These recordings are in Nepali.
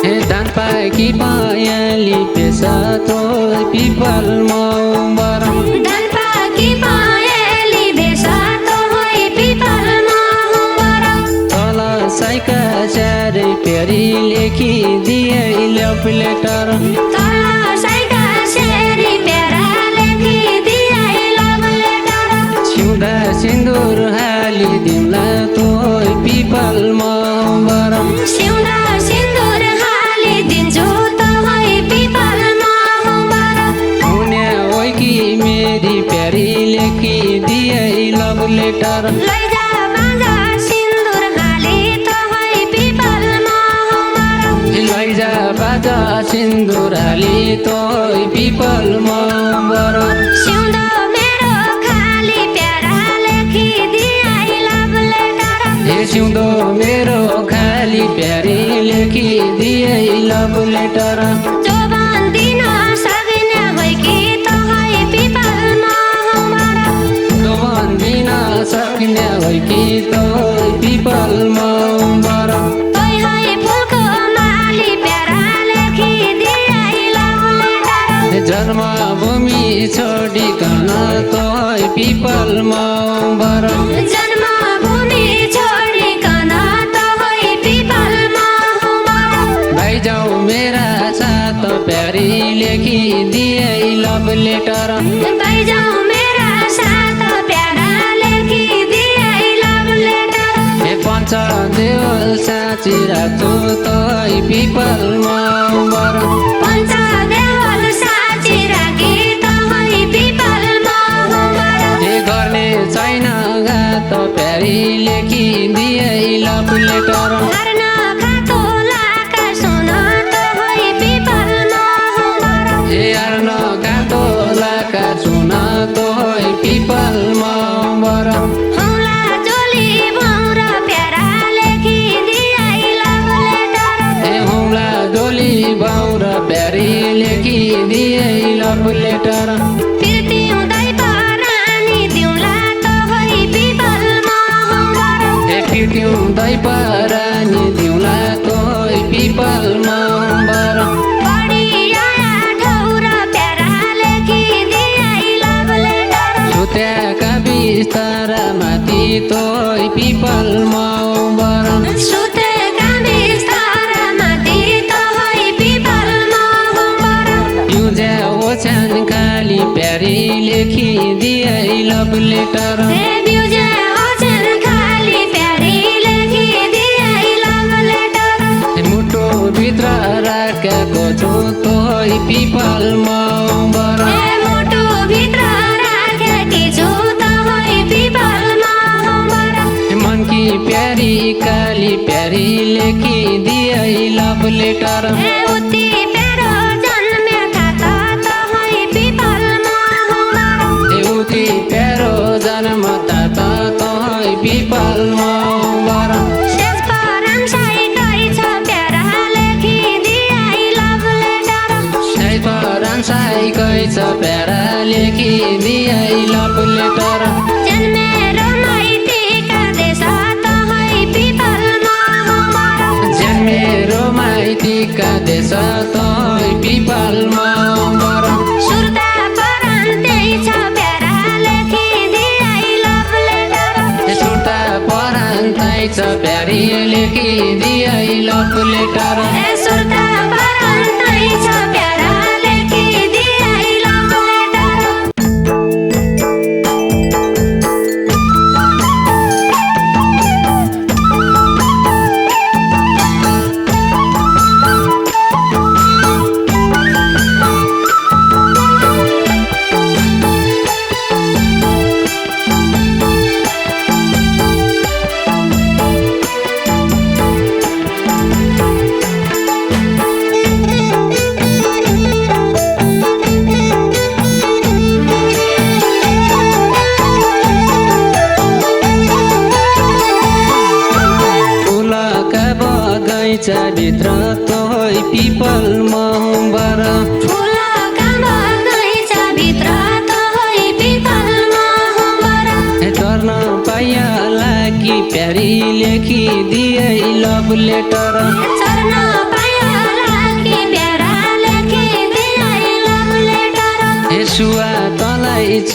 धान पाकी पायाली पेसा तो पिपल मौबर धान पाकी पायाली पेसा तो पिपल मौबर तल साइका स्याहारी पेरी लेखी दिए लभ लेटर तल साइका स्याहारी पेरा लेखी दिए लभ लेटर सिउँदा सिन्दुर हाली दिउँला तो पिपल मौबर सिउँदा सिन्दुर हाली दिन्छु त पिपल मौबर हुने होइ कि मेरी प्यारी लेखी दिए लभ लेटर लैजा बाजा सिन्दुर हाली त पिपल मौबर लैजा बाजा सिन्दुर हाली तो पिपल मौबर सिउँदो मेरो खाली प्यारा लेखी दिए लभ लेटर सिउँदो मेरो खाली प्यारी लेखी दिए लभ लेटर जोबान दिन सक्ने होइ कि त पिपल मौबर जोबान दिन सक्ने होइ कि तो पिपल मौबर तै फुलको माली प्यारा लेखी दिए लभ लेटर जन्मभूमि छोडिकन तो पिपल मौबर जन्मभूमि छोडिकन त पिपल मौबर भाइजाऊ मेरा साथ प्यारी लेखी दिए लभ लेटर भाइजाऊ मेरा साथ प्यारा लेखी दिए लभ लेटर पञ्च देवल साँची राख्छु तो पिपल मौबर पञ्चदेवल साँची राखी त पिपल मौबर गर्ने छैन घात प्यारी लेखी दिए लभ लेटर गर्न खातो लाका सुन त पिपल मौबर हेर्न गातो लाका सुन तो पिपल मौबर हौला जोली भौर प्यारा लेखी दिए लभ लेटर हुम्ला डोली बाउर प्यारी लेखी दिए लभ लेटर फिर्ती हुँदै परानी दिउँला त पिपल मौबर फिट्युँदै परानी दिउँला तो पिपल मौबर बढी आया ठौर प्यारा लेखी दिए लभ लेटर सुत्याका बिस्तारा माथि तो पिपल मौबर सुतेका बिस्तारा माथि त पिपल मौबर पिउजे ओछ्यान खाली प्यारी लेखी दिए लभ लेटर बिउजे ओछ्यान खाली प्यारी लेखी दिए लभ लेटर मुटो भित्र राखेको छु तो पिपल मौबर मुटु भित्र राखेकी छु त पिपल मौबर मनकी प्यारी काली प्यारी लेखी दिए लभ लेटर उति प्यारो जन्मे खाता त पिपल मौबर एउटी प्यारो जन्मता तो पिपल मौबर शेष परम साइकै छ प्यारा लेखी दिए लभ लेटर परान साइकै छ प्यारा लेखी दिए लभ लेटर जन्मेरो माइतीका देश त पिपल मौबर जन्मेरो माइतीका देश तो पिपल मौबर सुर्ता परान त्यही छ प्यारा लेखी दिए लभ लेटर सुर्ता परान तै छ प्यारी लेखी दिए लभ लेटर सुर्ता परान त्यही छ प्यारा लेखी दिए लभ लेटर बगैँचाभित्र तोय पिपल मौबर फुलका बगैँचाभित्र तोय पिपल मौबर टर्न पाइला कि प्यारी लेखी दिए लभ लेटर चर्न पाइला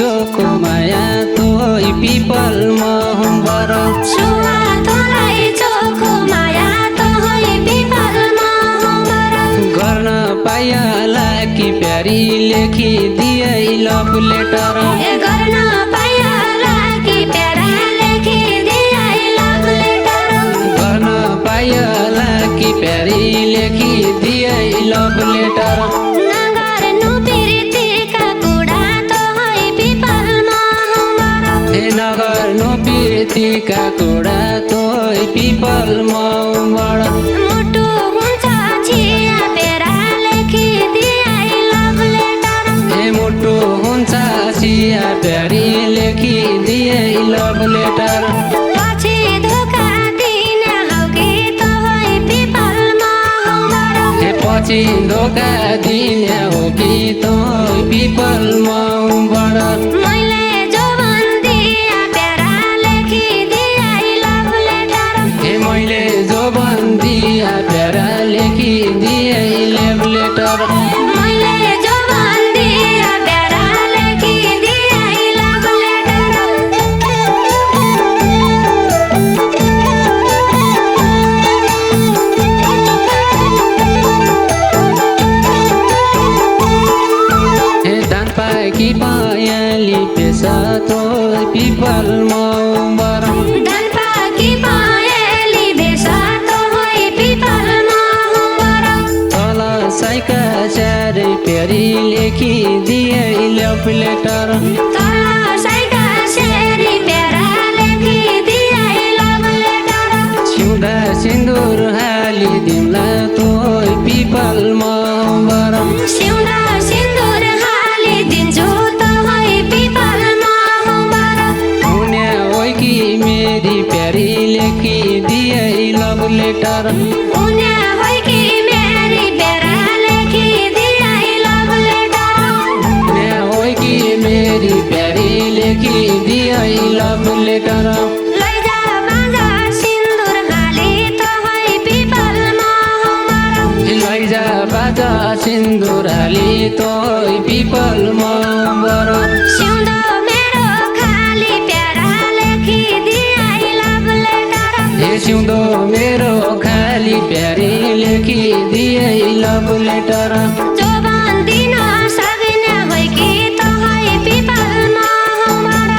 चोखो माया तोई पिपल महबर सुहा तोलाई चोखो माया तोई पिपल महबर गर्न पाइला कि प्यारी लेखी दिए लभ लेटर गर्न पाइला कि प्यारा लेखी दिए लभ लेटर गर्न पाइला कि प्यारी लेखी दिए लभ लेटर नगर्नु प्रीतिका कुरा तोई पिपल महबर हे नगर्नु प्रीतिका कुरा तोई पिपल महबर मुटु हुन्छ छिया पेरा लेखी दिए लभ लेटर हे मुटु हुन्छ चिया प्यारी लेखी दिए लभ लेटर पछि धोका दिन हौ कि तोई पिपल महबर हे पछि धोका दिने हो कि तोई पिपल महबर मैले जोवन दिया प्यारा लेखी दिए लभ लेटर हे मैले जो बन्दिया प्यारा लेखी दिए लभ लेटर मैले जोवन दिया प्यारा लेखी दिए लभ हे धान पाकी पायाली पेसा तोई पिपल महबर धन पाकी पाएली भेषा तोई पिपल महबर तल साइका चारै प्यारी लेखी दिए लभ लेटर तल साइका सेरी प्यारा लेखी दिए लभ लेटर सिउँदा सिन्दुर हाली दिम्ला तोई पिपल महबर सिउँदा सिन्दुर हाली दिन्छु तोई पिपल महबर हुने होइ कि मेरी प्यारी लेखी दिए लभ लेटर उन्या होइ कि मेरी प्यारा लेखी दिए लभ लेटर हुने होइ कि मेरी प्यारी लेखी दिए लभ लेटर लैजा बाजा सिन्दुर हाली तोई पिपल महबर लैजा बाजा सिन्दुर हाली तोई पिपल महबर सिउँदो मेरो खाली प्यारा लेखी दिए लभ लेटर हे सिउँदो मेरो खाली प्यारी लेखी दिए लभ लेटर जोवन दिन सक्ने होइ कि तोई पिपल महबर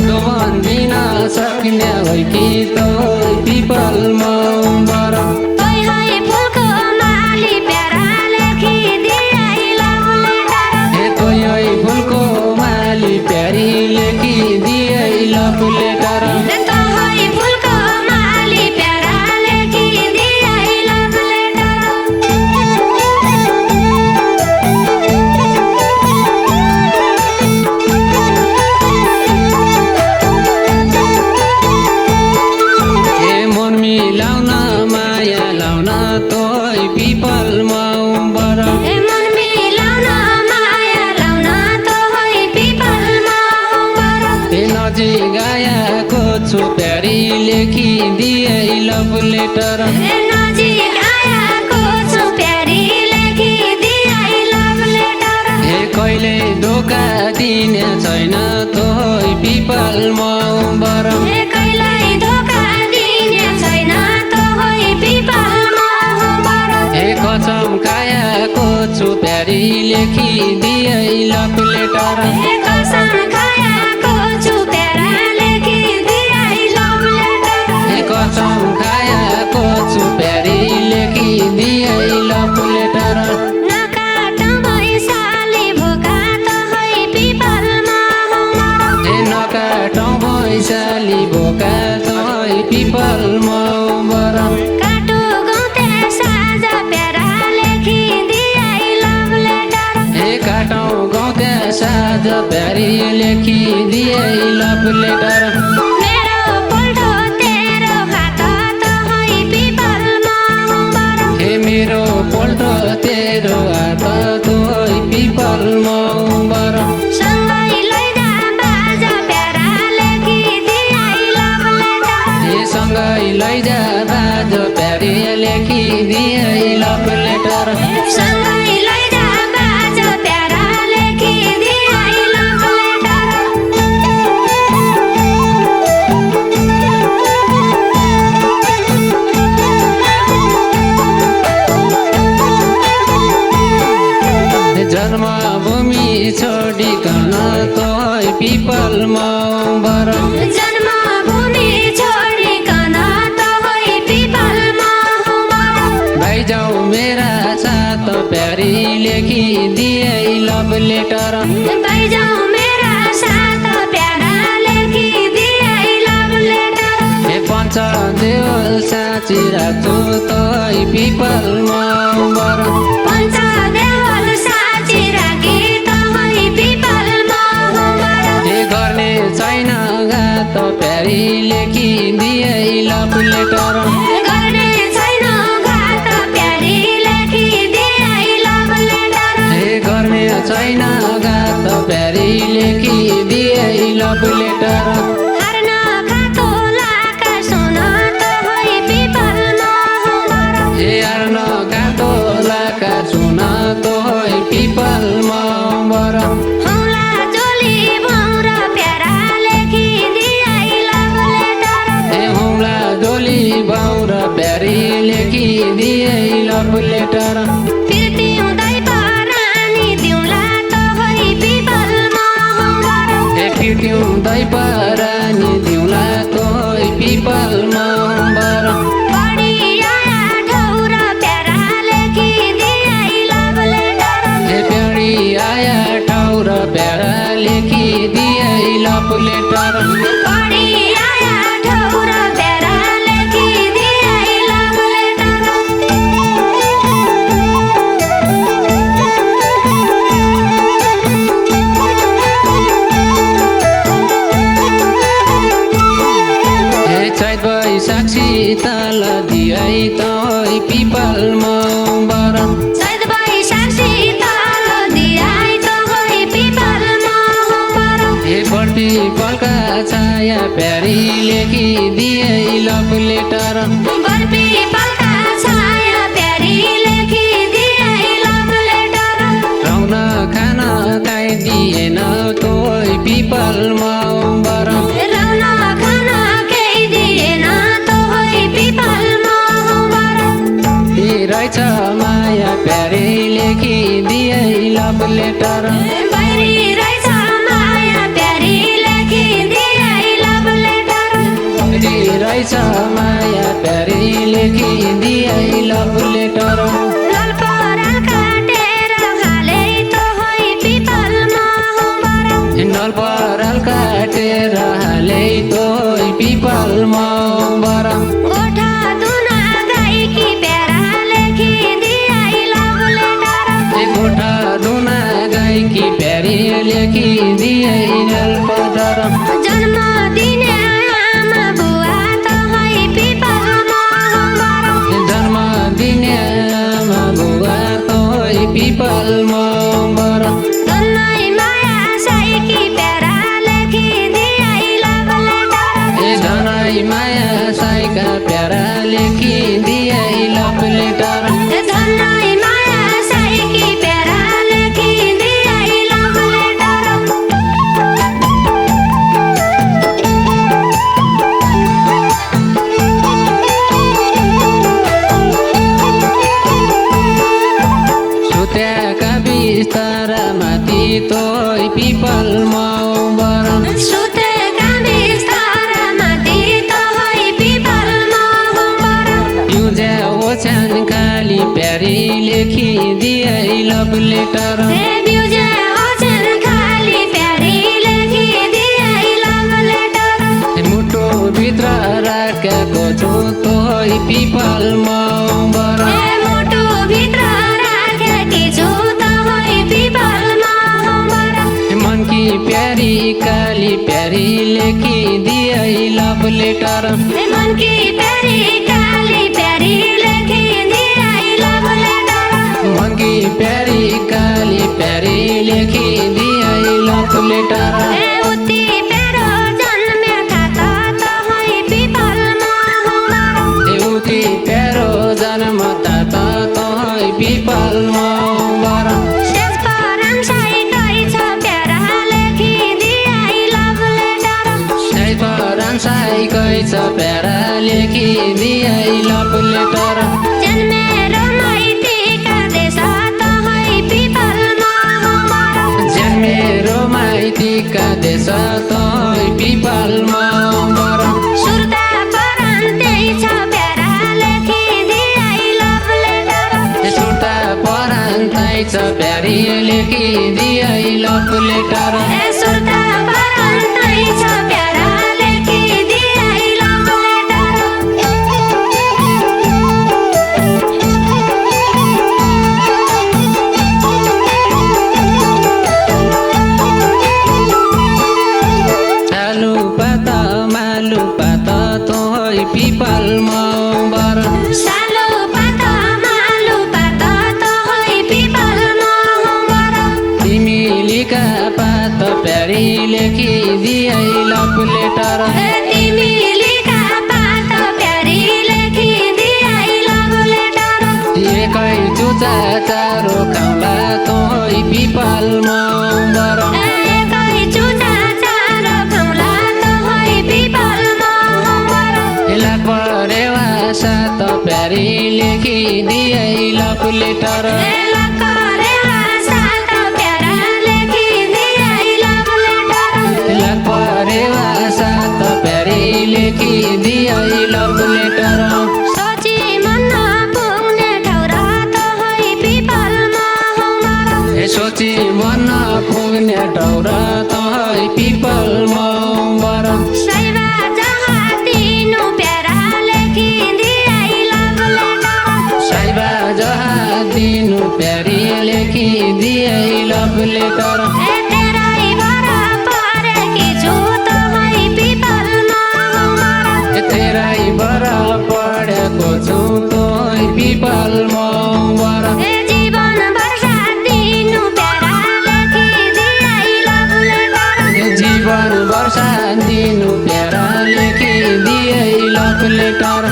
दोवन दिन सक्ने होइ कि तोई पिपल महबर तोई होइ फुलको माली प्यारा लेखी दिए लभ लेटर हे तोई फुलको माली प्यारी लेखी दिए लभ लेटर तोई फुलको माली प्यारा लेखी दिए लभ हे मन मिलाउन माया लाउन तोई पिपल महबर ए मन मिलाउन माया लाउन तोई पिपल महबर हे नजिक आएको छु प्यारी लेखी दिए लभ लेटर ए नजिक आएको छु प्यारी लेखी दिए लभ लेटर हे कहिले धोका दिने छैन तोई पिपल महबर ए कहिल्यै धोका दिने छैन तोई पिपल महबर हे कसम खाएको छु प्यारी लेखी दिए लभ लेटर ए कसम खाएको छु प्यारा लेखी दिए लभ लेटर हे कसम खाएको छु प्यारी लेखी दिए लभ लेटर नकाट भैँसाली भोका तोई पिपल महबर हे नकाटौँ भैँसाली भोका तोई पिपल महबर काटो गौते साझा प्यारा लेखी दिए लभ लेटर हे काटौँ गाउँते साझ प्यारी लेखी दिए लभ लेटर मेरो पोल्टो तेरो हात तोई पिपल महबर हे मेरो पोल्टो तेरो हात तोई पिपल महबर सँगै लैजा बाजा प्यारा लेखी दिए लभ लेटर हे सँगै लैजा बाजो प्यारी लेखी दिए लभ लेटर सँगै लैजा बाजा प्यारा लेखी दिए लभ लेटर पिपलमा बर जन्मभूमि छोडिकन तहै पिपलमा भाइजाऊ मेरा साथ प्यारी लेखिदिए लभ लेटर भाइजाऊ मेरा साथ प्यारा लेखिदिए लभ लेटर हे पञ्चदेव साँची राख्छु तहै पिपलमा बर पञ्चदेवल साँची राखी तहै पिपलमा हे गर्ने छैन घात प्यारी लेखिदिए लभ लेटर गर्ने छैन घात प्यारी लेखिदिए लभ लेटर हे गर्ने छैन घात प्यारी लेखिदिए लभ लेटर हार्न खातो लाका सुन तहै पिपलमा हे हार्न घातो लाका सुन तहै पिपलमा बर हौला जोली भौर प्यारा लेखिदिए लभ लेटर हे हौला डोली बाउर प्यारी लेखिदिए लभ लेटर फिर्ती हुँदै परानी दिउँला तहै पिपलमा हे फिट्युँदै परानी दिउँला तहै पिपलमा बर बढी आया ठौर प्यारा लेखिदिए लभ लेटर हे प्यारी आया ठाउँ र प्यारा लेखिदिए लभ लेटर बढी आया ठौर प्यारा लेखिदिए लभ हे चैत बैशाखी ताल दिए तहै पिपलमा बर चैत वैशाखी ताल दिआइ तहै पिपलमा हे बर्ती पल्का छाया प्यारी लेखिदिए लभ लेटर बर्पी पल्का छाया प्यारी लेखिदिए लभ लेटर रौन खान खाइदिएन तोय पिपलमा बर रौन खान केही दिएन तहै पिपलमा ती रहेछ माया प्यारी लेखिदिए लभ लेटर बैरी रहेछ माया प्यारी लेखिदिए लभ लेटर ती रहेछ माया प्यारी लेखिदिए लभ लेटर नलपराल काटेर हाले तहै पिपलमा नल पराल काटेर हाले तोय पिपलमा बर गोठा दुना गाईकी प्यारा लेखिदिए लभ लेटर हे गोठा दुना गाईकी प्यारी लेखिदिए लभ लेटर जन्म दिने आमा बुवा तहै पिपलमा जन्म दिने आमा बुवा तोय पिपलमा बर धन्नै माया साइकी प्यारा लेखिदिए लभ लेटर हे धनै माया साइका प्यारा लेखिदिए लभ लेटर धन्नै माया साइकी प्यारा लेखिदिए लभ लेटर सुत्याका बिस्तारा माथि तोय पिपलमा बर सुतेका बिस्तारामाथि तहै पिपलमा पिउज्या ओछ्यान खाली प्यारी लेखिदिए लभ लेटर हे बिउजे ओछ्यान खाली प्यारी लेखिदिए लभ लेटर मुटु भित्र राखेको छु तोय पिपलमा बर हे मुटु भित्र राखेकी छु तहै पिपलमा मनकी प्यारी काली प्यारी लेखिदिए लभ लेटर हे मनकी प्यारी काली प्यारी लेखिदिए लभ लेटर मनकी प्यारी काली प्यारी लेखिदिए लभ लेटर हे उति प्यारो जन्म्या खाता तहै पिपलमा एउटी प्यारो जन्म तात तहै पिपलमा बर शेष परम साइकै छ प्यारा लेखिदिए लभ लेटर परान साइकै छ प्यारा लेखिदिए लभ लेटर जन्मेरो माइतीका देश तहै पिपलमा जन्मेरो माइतीका देश छ प्यारी लेखिदिए लभ लेटर ए सुर्ता बरन्तै छ प्यारा लेखिदिए लभ लेटर आलु पात मालु पात तोहै पिपल मबर सालो पात मालु पात तोहै पिपल मबर तिमीलीका पात प्यारी लेखिदिए लभ लेटर ए तिमीलीका पात प्यारी लेखिदिए लभ लेटर एकै चुचा चारो खाउला तोहै पिपल मबर एकै चुचा चारो खाउला तोहै पिपल मबर एला परेवा सात प्यारी लेखिदिए लभ लेटर एला करेवा सात प्यारा लेखिदिए लभ लेटर एला परेवा सात प्यारी लेखिदिए लभ लेटर सोची मन पुग्ने ठाउँ तोहै पिपल मबर ए सोची मन पुग्ने ठाउँ तोहै पिपल मबर साइबा जहाँ दिनु प्यारा लेखिदिए लभ लेटर साइबा जहाँ दिनु प्यारी लेखिदिए लभ लेटर ए तेरै बर परेकी छु तोहै पिपल मबर तेरै बर पढेको छु तोहै पिपल मबर ए जीवन वर्षा दिनु प्यारा लेखिदिए लभ लेटर जीवन वर्षा दिनु प्यारा लेखिदिए लभ लेटर